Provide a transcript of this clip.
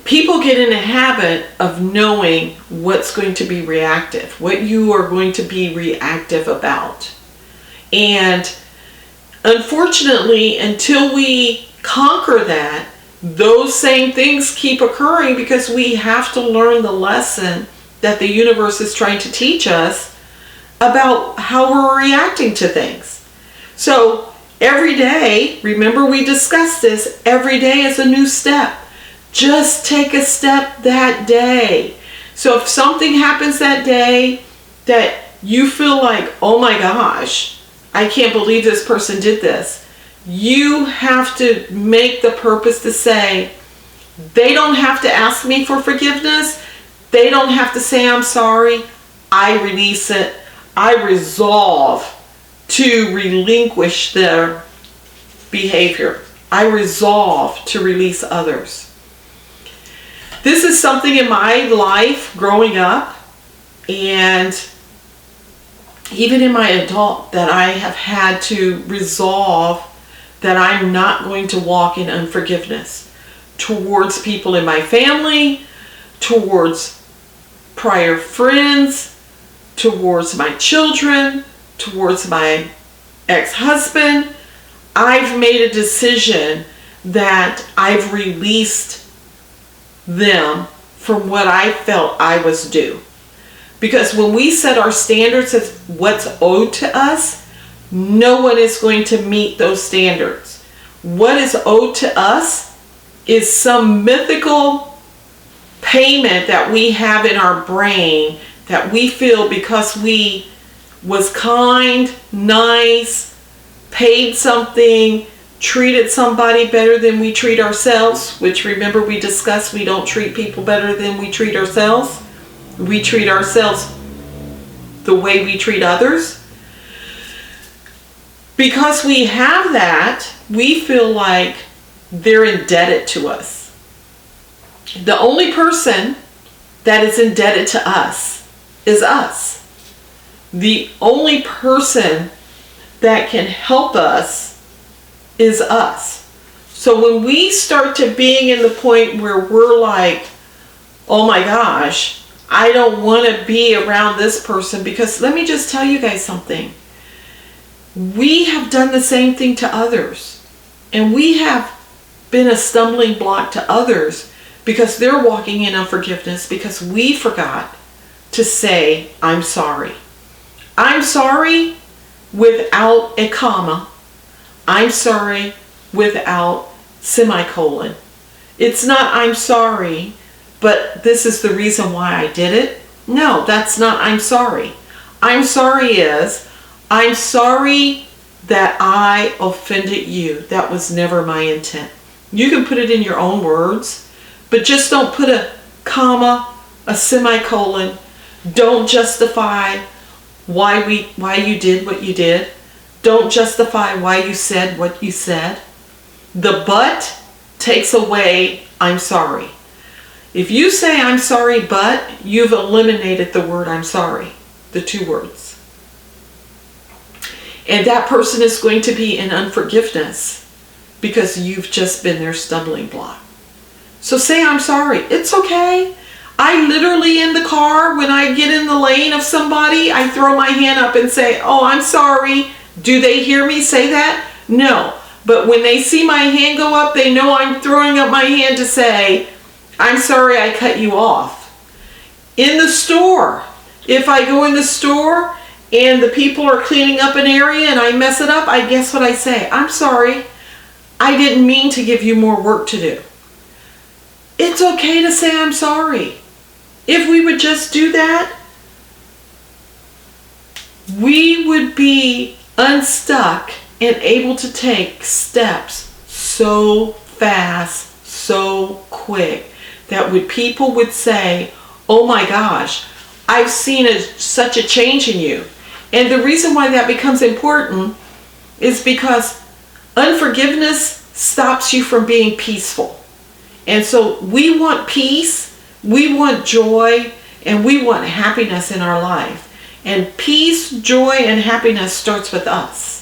people get in a habit of knowing what's going to be reactive, what you are going to be reactive about. And unfortunately, until we conquer that, those same things keep occurring because we have to learn the lesson that the universe is trying to teach us about how we're reacting to things. So every day, remember we discussed this, every day is a new step. Just take a step that day. So if something happens that day that you feel like, oh my gosh, I can't believe this person did this, you have to make the purpose to say, they don't have to ask me for forgiveness. They don't have to say I'm sorry. I release it. I resolve to relinquish their behavior. I resolve to release others. This is something in my life growing up and even in my adult that I have had to resolve that I'm not going to walk in unforgiveness towards people in my family, towards prior friends, towards my children, towards my ex-husband. I've made a decision that I've released them from what I felt I was due. Because when we set our standards of what's owed to us, no one is going to meet those standards. What is owed to us is some mythical payment that we have in our brain that we feel because we was kind, nice, paid something, treated somebody better than we treat ourselves, which remember we discussed we don't treat people better than we treat ourselves. We treat ourselves the way we treat others. Because we have that, we feel like they're indebted to us. The only person that is indebted to us is us. The only person that can help us is us. So when we start to being in the point where we're like, oh my gosh, I don't want to be around this person, because let me just tell you guys something. We have done the same thing to others, and we have been a stumbling block to others because they're walking in unforgiveness because we forgot to say, I'm sorry. I'm sorry without a comma. I'm sorry without semicolon. It's not I'm sorry, but this is the reason why I did it. No, that's not I'm sorry. I'm sorry is, I'm sorry that I offended you. That was never my intent. You can put it in your own words, but just don't put a comma, a semicolon. Don't justify why you did what you did. Don't justify why you said what you said. The but takes away I'm sorry. If you say I'm sorry but, you've eliminated the word I'm sorry, the two words. And that person is going to be in unforgiveness because you've just been their stumbling block. So say I'm sorry. It's okay. I literally in the car, when I get in the lane of somebody, I throw my hand up and say, oh, I'm sorry. Do they hear me say that? No. But when they see my hand go up, they know I'm throwing up my hand to say, I'm sorry I cut you off. In the store, if I go in the store and the people are cleaning up an area and I mess it up, I guess what I say? I'm sorry. I didn't mean to give you more work to do. It's okay to say I'm sorry. If we would just do that, we would be unstuck and able to take steps so fast, so quick, that people would say, oh my gosh, I've seen such a change in you. And the reason why that becomes important is because unforgiveness stops you from being peaceful. And so we want peace, we want joy, and we want happiness in our life. And peace, joy, and happiness starts with us.